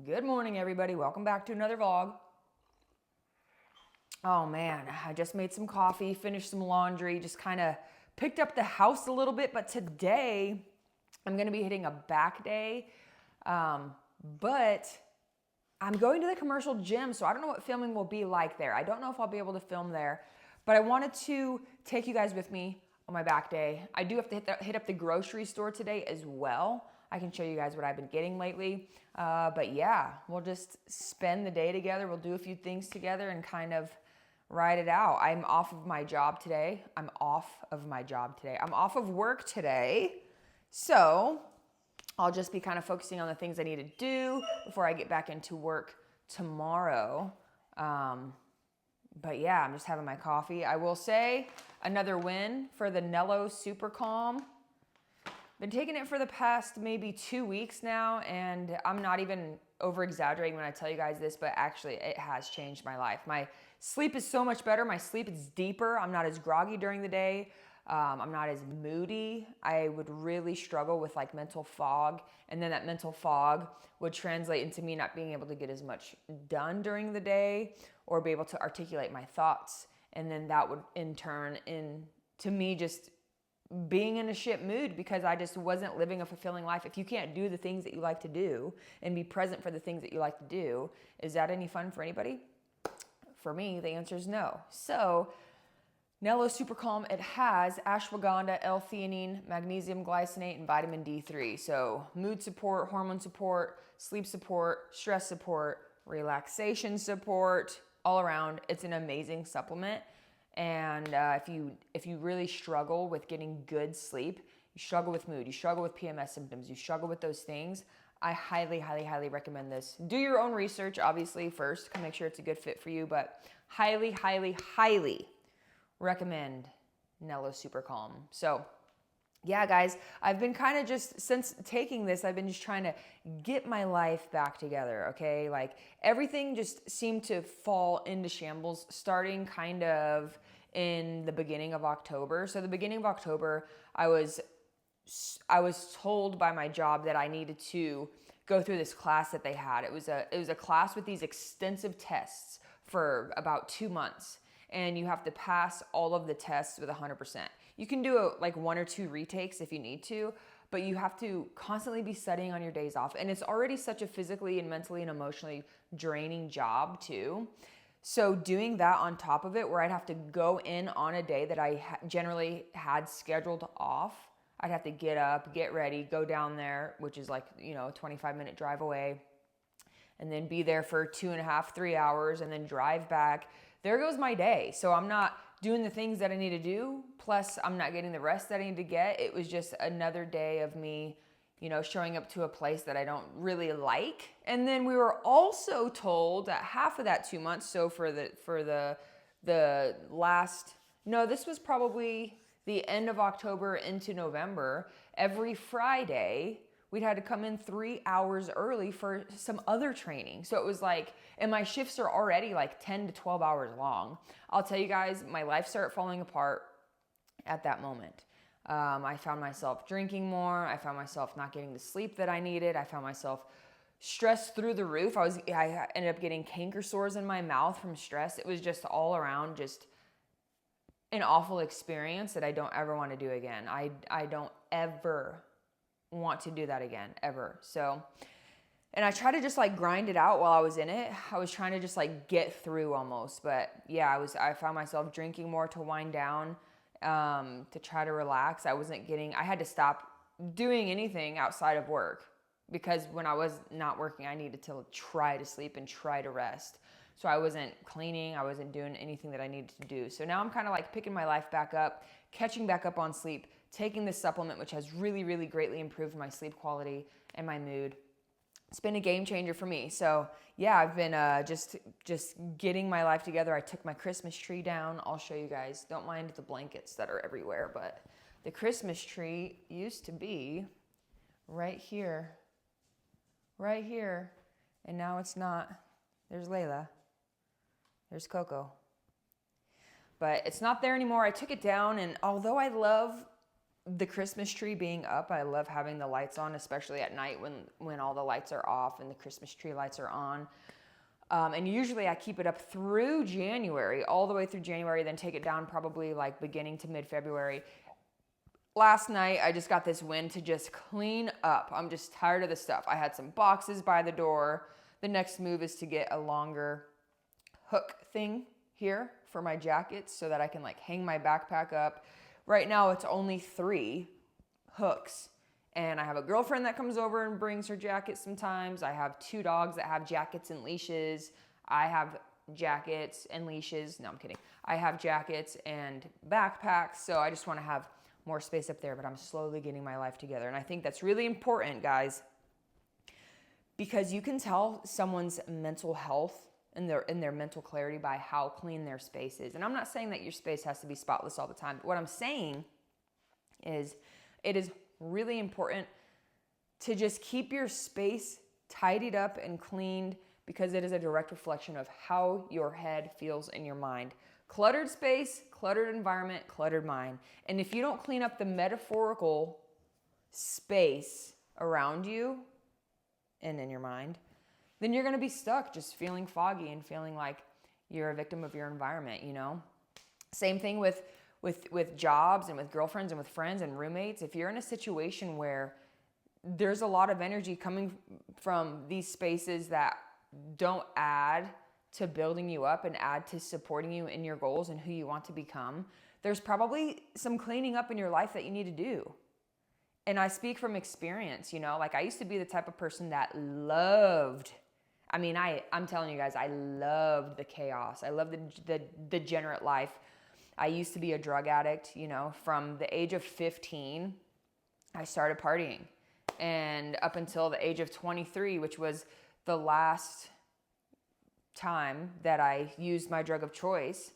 Good morning, everybody. Welcome back to another vlog. Oh man, I just made some coffee, finished some laundry, just kind of picked up the house a little bit. But today, I'm going to be hitting a back day. But I'm going to the commercial gym, so I don't know what filming will be like there. I don't know if I'll be able to film there, but I wanted to take you guys with me on my back day. I do have to hit up the grocery store today as well. I can show you guys what I've been getting lately. But yeah, we'll just spend the day together. We'll do a few things together and kind of ride it out. I'm off of my job today. I'm off of work today. So I'll just be kind of focusing on the things I need to do before I get back into work tomorrow. But yeah, I'm just having my coffee. I will say another win for the Nello Super Calm. Been taking it for the past maybe 2 weeks now, and I'm not even over exaggerating when I tell you guys this, but actually it has changed my life. My sleep is so much better. My sleep is deeper. I'm not as groggy during the day. I'm not as moody. I would really struggle with like mental fog, and then that mental fog would translate into me not being able to get as much done during the day or be able to articulate my thoughts. And then that would in turn into me just being in a shit mood because I just wasn't living a fulfilling life. If you can't do the things that you like to do and be present for the things that you like to do, is that any fun for anybody? For me, the answer is no. So Nello Super Calm, it has ashwagandha, L-theanine, magnesium glycinate, and vitamin D3. So mood support, hormone support, sleep support, stress support, relaxation support, all around. It's an amazing supplement. And if you really struggle with getting good sleep, you struggle with mood, you struggle with PMS symptoms, you struggle with those things, I highly, highly, highly recommend this. Do your own research, obviously, first, to make sure it's a good fit for you, but highly, highly, highly recommend Nello Super Calm. So yeah, guys, I've been kind of just, since taking this, I've been just trying to get my life back together, okay? Like everything just seemed to fall into shambles starting kind of in the beginning of October. So the beginning of October, I was told by my job that I needed to go through this class that they had. It was a class with these extensive tests for about 2 months. And you have to pass all of the tests with 100%. You can do like 1 or 2 retakes if you need to, but you have to constantly be studying on your days off. And it's already such a physically and mentally and emotionally draining job too. So doing that on top of it, where I'd have to go in on a day that I generally had scheduled off, I'd have to get up, get ready, go down there, which is like, a 25-minute drive away, and then be there for 2.5, 3 hours, and then drive back. There goes my day. So I'm not doing the things that I need to do, plus I'm not getting the rest that I need to get. It was just another day of me, showing up to a place that I don't really like. And then we were also told that half of that 2 months, so for the last, no, this was probably the end of October into November, every Friday, we'd had to come in 3 hours early for some other training. So it was like, and my shifts are already like 10 to 12 hours long. I'll tell you guys, my life started falling apart at that moment. I found myself drinking more. I found myself not getting the sleep that I needed. I found myself stressed through the roof. I ended up getting canker sores in my mouth from stress. It was just all around just an awful experience that I don't ever want to do again. I don't ever want to do that again, ever. So, and I try to just like grind it out while I was in it. I was trying to just like get through almost, but yeah, I found myself drinking more to wind down, to try to relax. I had to stop doing anything outside of work because when I was not working, I needed to try to sleep and try to rest. So I wasn't cleaning, I wasn't doing anything that I needed to do. So now I'm kind of like picking my life back up, catching back up on sleep, taking this supplement, which has really, really greatly improved my sleep quality and my mood. It's been a game changer for me. So yeah, I've been just getting my life together. I took my Christmas tree down. I'll show you guys. Don't mind the blankets that are everywhere, but the Christmas tree used to be right here, and now it's not. There's Layla. There's Coco. But it's not there anymore. I took it down, and although I love the Christmas tree being up, I love having the lights on, especially at night when all the lights are off and the Christmas tree lights are on. And usually I keep it up through January, all the way through January, then take it down probably like beginning to mid-February. Last night, I just got this win to just clean up. I'm just tired of the stuff. I had some boxes by the door. The next move is to get a longer hook thing here for my jackets so that I can like hang my backpack up. Right now, it's only 3 hooks. And I have a girlfriend that comes over and brings her jacket sometimes. I have 2 dogs that have jackets and leashes. I have jackets and leashes. No, I'm kidding. I have jackets and backpacks. So I just want to have more space up there, but I'm slowly getting my life together. And I think that's really important, guys, because you can tell someone's mental health and their mental clarity by how clean their space is. And I'm not saying that your space has to be spotless all the time, but what I'm saying is it is really important to just keep your space tidied up and cleaned, because it is a direct reflection of how your head feels in your mind. Cluttered space, cluttered environment, cluttered mind. And if you don't clean up the metaphorical space around you and in your mind, then you're going to be stuck just feeling foggy and feeling like you're a victim of your environment, you know? Same thing with jobs and with girlfriends and with friends and roommates. If you're in a situation where there's a lot of energy coming from these spaces that don't add to building you up and add to supporting you in your goals and who you want to become, there's probably some cleaning up in your life that you need to do. And I speak from experience, you know, like I used to be the type of person that I'm telling you guys, I loved the chaos. I loved the degenerate life. I used to be a drug addict, you know, from the age of 15, I started partying. And up until the age of 23, which was the last time that I used my drug of choice,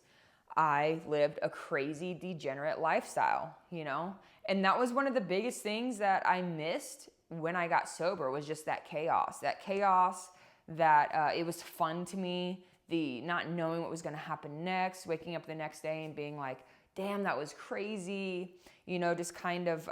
I lived a crazy degenerate lifestyle, you know? And that was one of the biggest things that I missed when I got sober, was just that chaos, that it was fun to me, the not knowing what was going to happen next, waking up the next day and being like, damn, that was crazy, you know, just kind of,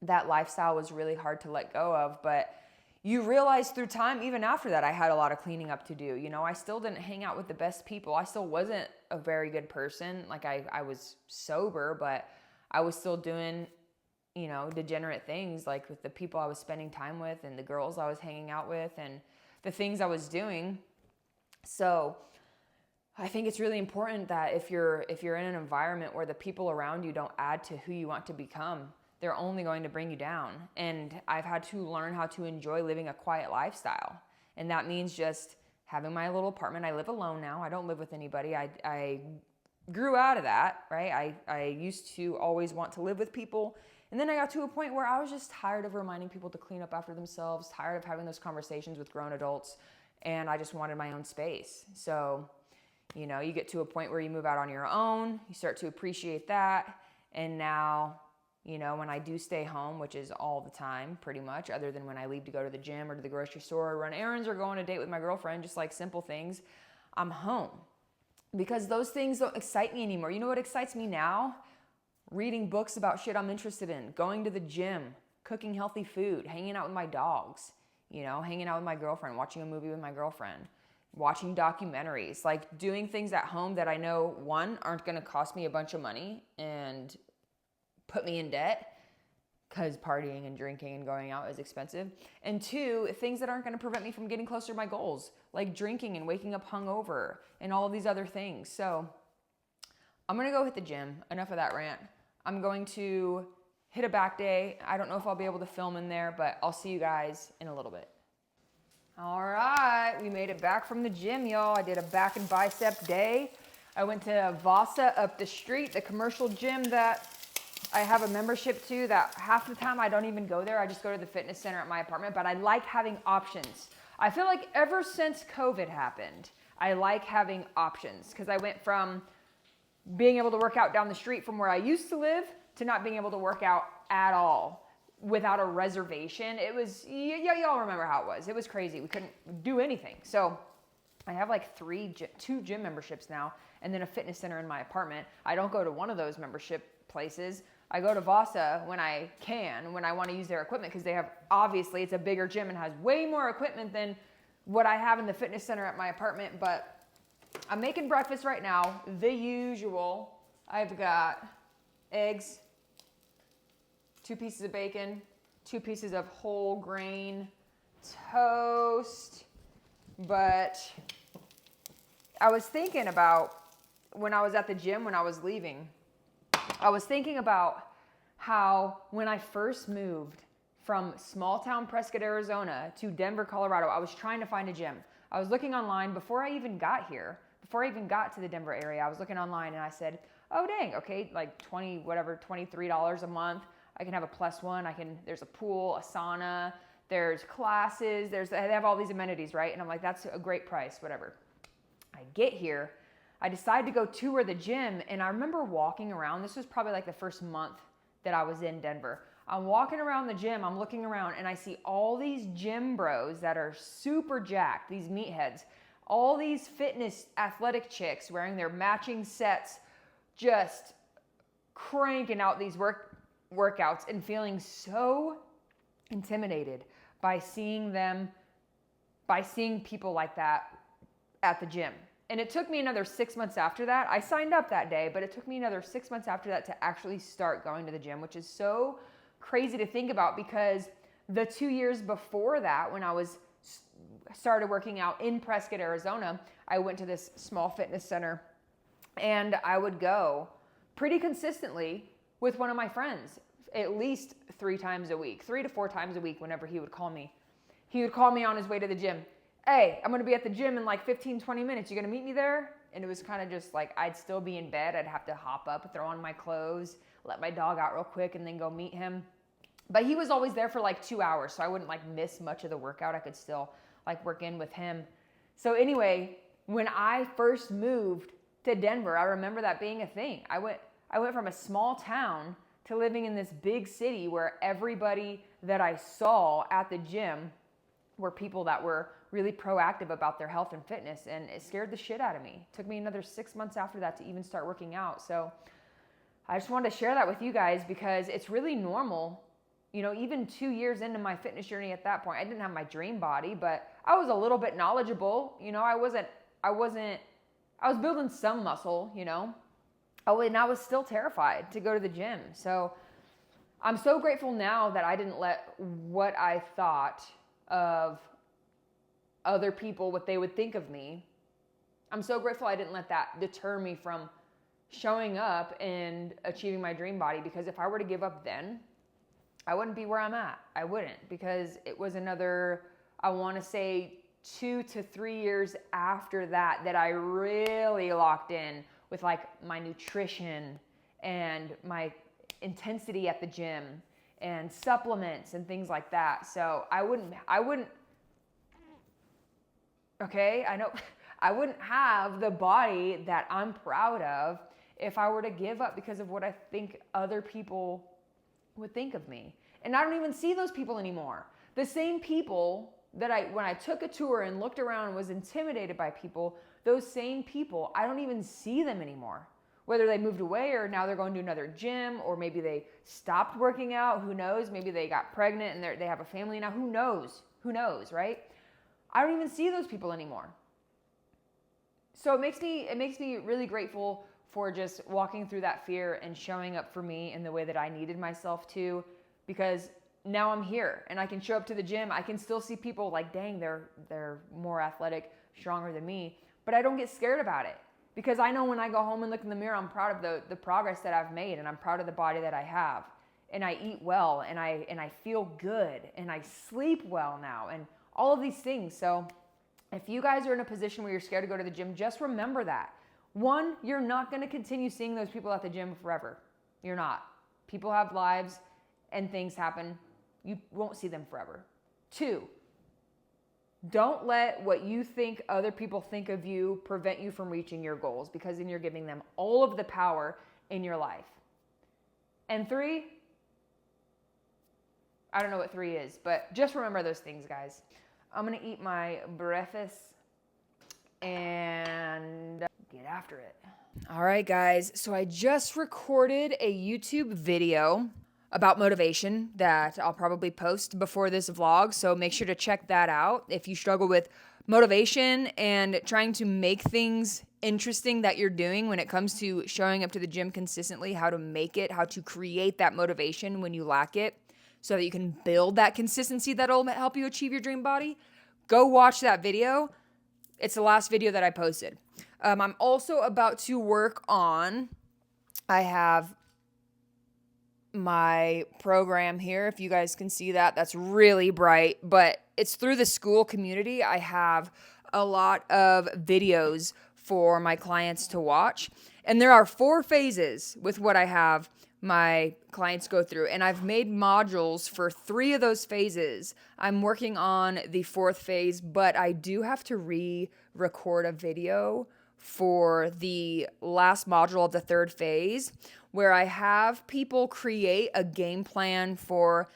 that lifestyle was really hard to let go of. But you realize through time, even after that, I had a lot of cleaning up to do. You know, I still didn't hang out with the best people. I still wasn't a very good person. Like I was sober, but I was still doing, you know, degenerate things, like with the people I was spending time with and the girls I was hanging out with and the things I was doing. So I think it's really important that if you're in an environment where the people around you don't add to who you want to become, they're only going to bring you down. And I've had to learn how to enjoy living a quiet lifestyle. And that means just having my little apartment. I live alone now. I don't live with anybody. I grew out of that, right? I used to always want to live with people. And then I got to a point where I was just tired of reminding people to clean up after themselves, tired of having those conversations with grown adults. And I just wanted my own space. So, you know, you get to a point where you move out on your own, you start to appreciate that. And now, you know, when I do stay home, which is all the time pretty much, other than when I leave to go to the gym or to the grocery store or run errands or go on a date with my girlfriend, just like simple things, I'm home. Because those things don't excite me anymore. You know what excites me now? Reading books about shit I'm interested in, going to the gym, cooking healthy food, hanging out with my dogs, you know, hanging out with my girlfriend, watching a movie with my girlfriend, watching documentaries, like doing things at home that I know, one, aren't going to cost me a bunch of money and put me in debt, because partying and drinking and going out is expensive. And two, things that aren't going to prevent me from getting closer to my goals, like drinking and waking up hungover and all of these other things. So I'm going to go hit the gym. Enough of that rant. I'm going to hit a back day. I don't know if I'll be able to film in there, but I'll see you guys in a little bit. All right, we made it back from the gym, y'all. I did a back and bicep day. I went to Vasa up the street, the commercial gym that I have a membership to, that half the time I don't even go there. I just go to the fitness center at my apartment, but I like having options. I feel like ever since COVID happened, I like having options, because I went from being able to work out down the street from where I used to live to not being able to work out at all without a reservation. It was, y'all remember how it was. It was crazy. We couldn't do anything. So I have like two gym memberships now, and then a fitness center in my apartment. I don't go to one of those membership places, I go to Vasa when I can, when I want to use their equipment, because they have, obviously, it's a bigger gym and has way more equipment than what I have in the fitness center at my apartment. But I'm making breakfast right now, the usual. I've got eggs, 2 pieces of bacon, 2 pieces of whole grain toast. But I was thinking about, when I was at the gym, when I was leaving, I was thinking about how when I first moved from small town Prescott, Arizona to Denver, Colorado, I was trying to find a gym. I was looking online before I even got here, before I even got to the Denver area. I was looking online and I said, oh dang, okay, like $23 a month. I can have a +1. There's a pool, a sauna, there's classes, they have all these amenities, right? And I'm like, that's a great price, whatever. I get here, I decide to go tour the gym, and I remember walking around. This was probably like the first month that I was in Denver. I'm walking around the gym, I'm looking around, and I see all these gym bros that are super jacked, these meatheads, all these fitness athletic chicks wearing their matching sets, just cranking out these workouts and feeling so intimidated by seeing people like that at the gym. And it took me another 6 months after that. I signed up that day, but it took me another 6 months after that to actually start going to the gym, which is so crazy to think about, because the 2 years before that, when I started working out in Prescott, Arizona, I went to this small fitness center, and I would go pretty consistently with one of my friends, at least 3 times a week, 3 to 4 times a week. Whenever he would call me, on his way to the gym. Hey, I'm going to be at the gym in like 15, 20 minutes. You going to meet me there? And it was kind of just like, I'd still be in bed. I'd have to hop up, throw on my clothes, let my dog out real quick, and then go meet him. But he was always there for like 2 hours, so I wouldn't like miss much of the workout. I could still like work in with him. So anyway, when I first moved to Denver, I remember that being a thing. I went from a small town to living in this big city where everybody that I saw at the gym were people that were really proactive about their health and fitness, and it scared the shit out of me. It took me another 6 months after that to even start working out. So I just wanted to share that with you guys, because it's really normal. You know, even 2 years into my fitness journey at that point, I didn't have my dream body, but I was a little bit knowledgeable. You know, I was building some muscle, you know. Oh, and I was still terrified to go to the gym. So I'm so grateful now that I didn't let what I thought of other people, what they would think of me. I'm so grateful I didn't let that deter me from showing up and achieving my dream body, because if I were to give up then, I wouldn't be where I'm at. I wouldn't, because it was another, I want to say 2 to 3 years after that I really locked in with like my nutrition and my intensity at the gym and supplements and things like that. So I wouldn't, okay, I know, I wouldn't have the body that I'm proud of if I were to give up because of what I think other people would think of me. And I don't even see those people anymore. The same people that when I took a tour and looked around and was intimidated by people, those same people, I don't even see them anymore. Whether they moved away or now they're going to another gym, or maybe they stopped working out, who knows? Maybe they got pregnant and they have a family now, who knows? Who knows, right? I don't even see those people anymore. So it makes me really grateful for just walking through that fear and showing up for me in the way that I needed myself to, because now I'm here and I can show up to the gym. I can still see people like, dang, they're more athletic, stronger than me, but I don't get scared about it, because I know when I go home and look in the mirror, I'm proud of the progress that I've made, and I'm proud of the body that I have, and I eat well, and I feel good, and I sleep well now, and all of these things. So if you guys are in a position where you're scared to go to the gym, just remember that. 1, you're not going to continue seeing those people at the gym forever. You're not. People have lives and things happen. You won't see them forever. 2, don't let what you think other people think of you prevent you from reaching your goals, because then you're giving them all of the power in your life. And 3, I don't know what 3 is, but just remember those things, guys. I'm going to eat my breakfast and get after it. All right, guys. So I just recorded a YouTube video about motivation that I'll probably post before this vlog. So make sure to check that out. If you struggle with motivation and trying to make things interesting that you're doing when it comes to showing up to the gym consistently, how to make it, how to create that motivation when you lack it so that you can build that consistency that'll help you achieve your dream body, go watch that video. It's the last video that I posted. I'm also about to work on, I have my program here, if you guys can see that, that's really bright, but it's through the school community. I have a lot of videos for my clients to watch, and there are 4 phases with what I have my clients go through, and I've made modules for 3 of those phases. I'm working on the 4th phase, but I do have to re-record a video for the last module of the 3rd phase, where I have people create a game plan for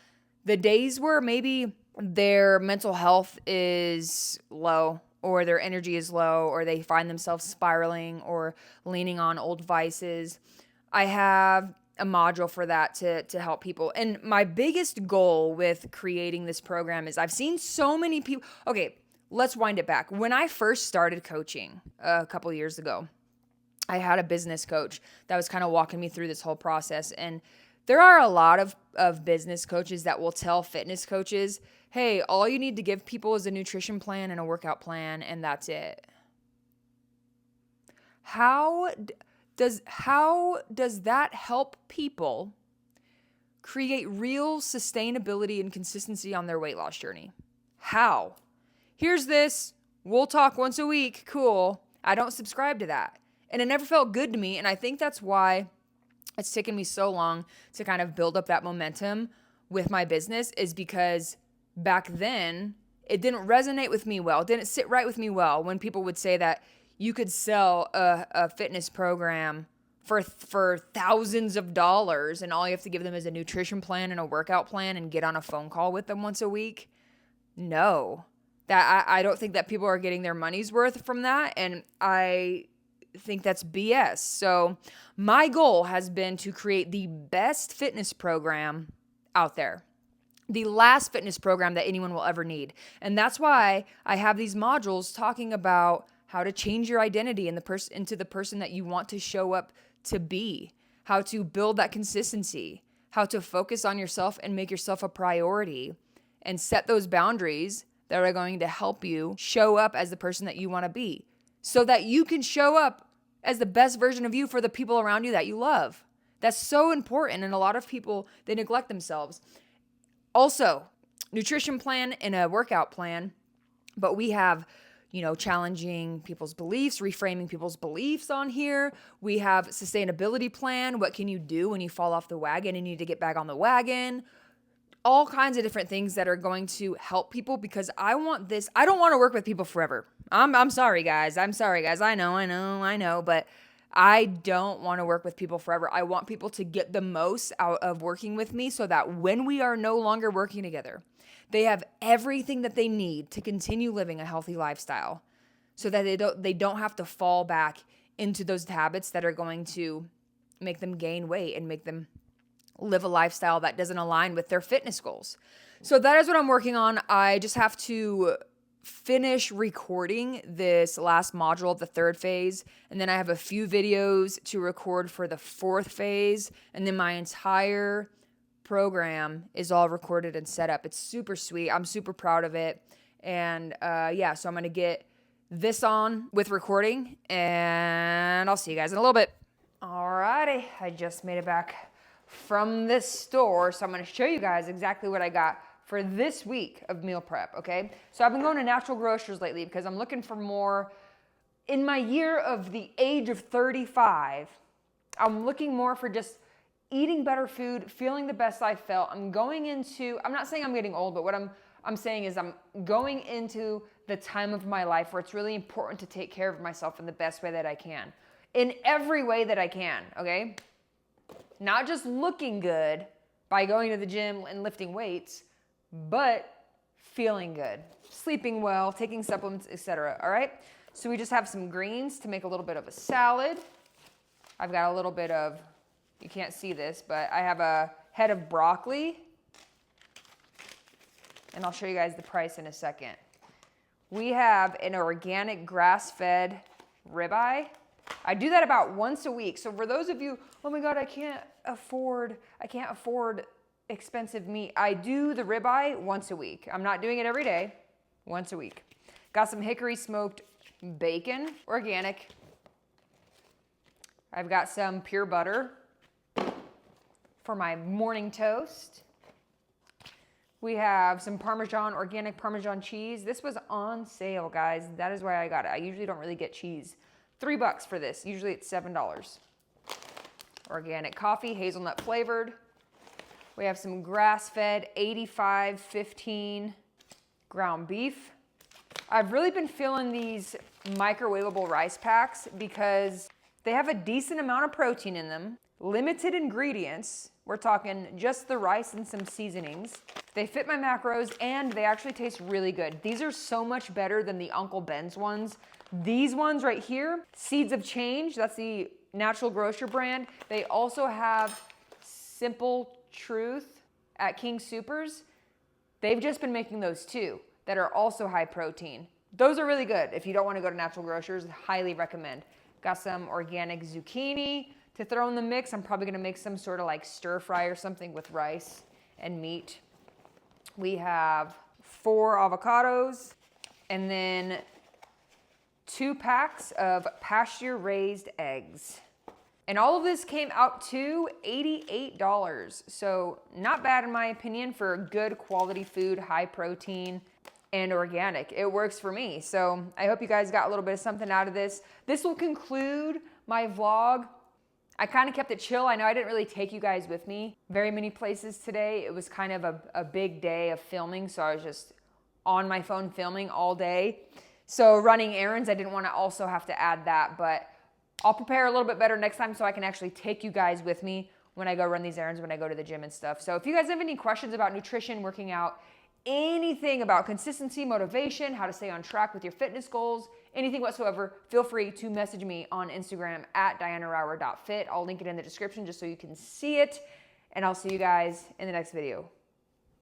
the days where maybe their mental health is low, or their energy is low, or they find themselves spiraling or leaning on old vices. I have a module for that to help people. And my biggest goal with creating this program is I've seen so many people. Okay, let's wind it back. When I first started coaching a couple years ago, I had a business coach that was kind of walking me through this whole process. And there are a lot of business coaches that will tell fitness coaches, hey, all you need to give people is a nutrition plan and a workout plan, and that's it. How does that help people create real sustainability and consistency on their weight loss journey? How? Here's this, we'll talk once a week, cool. I don't subscribe to that. And it never felt good to me, and I think that's why it's taken me so long to kind of build up that momentum with my business, is because back then it didn't resonate with me well. It didn't sit right with me well when people would say that you could sell a fitness program for thousands of dollars and all you have to give them is a nutrition plan and a workout plan and get on a phone call with them once a week. No, that I don't think that people are getting their money's worth from that. And I think that's BS. So my goal has been to create the best fitness program out there, the last fitness program that anyone will ever need. And that's why I have these modules talking about how to change your identity into the person that you want to show up to be, how to build that consistency, how to focus on yourself and make yourself a priority and set those boundaries that are going to help you show up as the person that you want to be, so that you can show up as the best version of you for the people around you that you love. That's so important. And a lot of people, they neglect themselves. Also, nutrition plan and a workout plan, but we have, challenging people's beliefs, reframing people's beliefs on here. We have sustainability plan. What can you do when you fall off the wagon and you need to get back on the wagon? All kinds of different things that are going to help people, because I want this. I don't want to work with people forever. I'm sorry, guys. I know, but I don't want to work with people forever. I want people to get the most out of working with me so that when we are no longer working together, they have everything that they need to continue living a healthy lifestyle, so that they don't have to fall back into those habits that are going to make them gain weight and make them live a lifestyle that doesn't align with their fitness goals. So that is what I'm working on. I just have to finish recording this last module of the 3rd phase, and then I have a few videos to record for the 4th phase, and then my entire program is all recorded and set up. It's super sweet. I'm super proud of it. And so I'm going to get this on with recording, and I'll see you guys in a little bit. Alrighty, I just made it back from this store, so I'm going to show you guys exactly what I got for this week of meal prep, okay? So I've been going to Natural Grocers lately because I'm looking for more. In my year of the age of 35, I'm looking more for just eating better food, feeling the best I felt. I'm not saying I'm getting old, but what I'm saying is I'm going into the time of my life where it's really important to take care of myself in the best way that I can. In every way that I can, okay? Not just looking good by going to the gym and lifting weights, but feeling good, sleeping well, taking supplements, etc. All right? So we just have some greens to make a little bit of a salad. I've got a little bit of, you can't see this, but I have a head of broccoli. And I'll show you guys the price in a second. We have an organic grass-fed ribeye. I do that about once a week. So for those of you, oh my God, I can't afford expensive meat. I do the ribeye once a week. I'm not doing it every day, once a week. Got some hickory smoked bacon, organic. I've got some pure butter for my morning toast. We have some Parmesan, organic Parmesan cheese. This was on sale, guys. That is why I got it. I usually don't really get cheese. $3 for this. Usually it's $7. Organic coffee, hazelnut flavored. We have some grass-fed 85-15 ground beef. I've really been feeling these microwavable rice packs because they have a decent amount of protein in them, limited ingredients. We're talking just the rice and some seasonings. They fit my macros and they actually taste really good. These are so much better than the Uncle Ben's ones. These ones right here, Seeds of Change, that's the Natural Grocer brand. They also have Simple Truth at King Soopers. They've just been making those too that are also high protein. Those are really good. If you don't want to go to Natural Grocers, highly recommend. Got some organic zucchini to throw in the mix. I'm probably gonna make some sort of like stir fry or something with rice and meat. We have 4 avocados and then 2 packs of pasture raised eggs. And all of this came out to $88. So not bad in my opinion for good quality food, high protein and organic. It works for me. So I hope you guys got a little bit of something out of this. This will conclude my vlog. I kind of kept it chill. I know I didn't really take you guys with me very many places today. It was kind of a big day of filming, so I was just on my phone filming all day. So running errands, I didn't want to also have to add that, but I'll prepare a little bit better next time so I can actually take you guys with me when I go run these errands, when I go to the gym and stuff. So if you guys have any questions about nutrition, working out, anything about consistency, motivation, how to stay on track with your fitness goals, anything whatsoever, feel free to message me on Instagram at dianarauer.fit. I'll link it in the description just so you can see it. And I'll see you guys in the next video.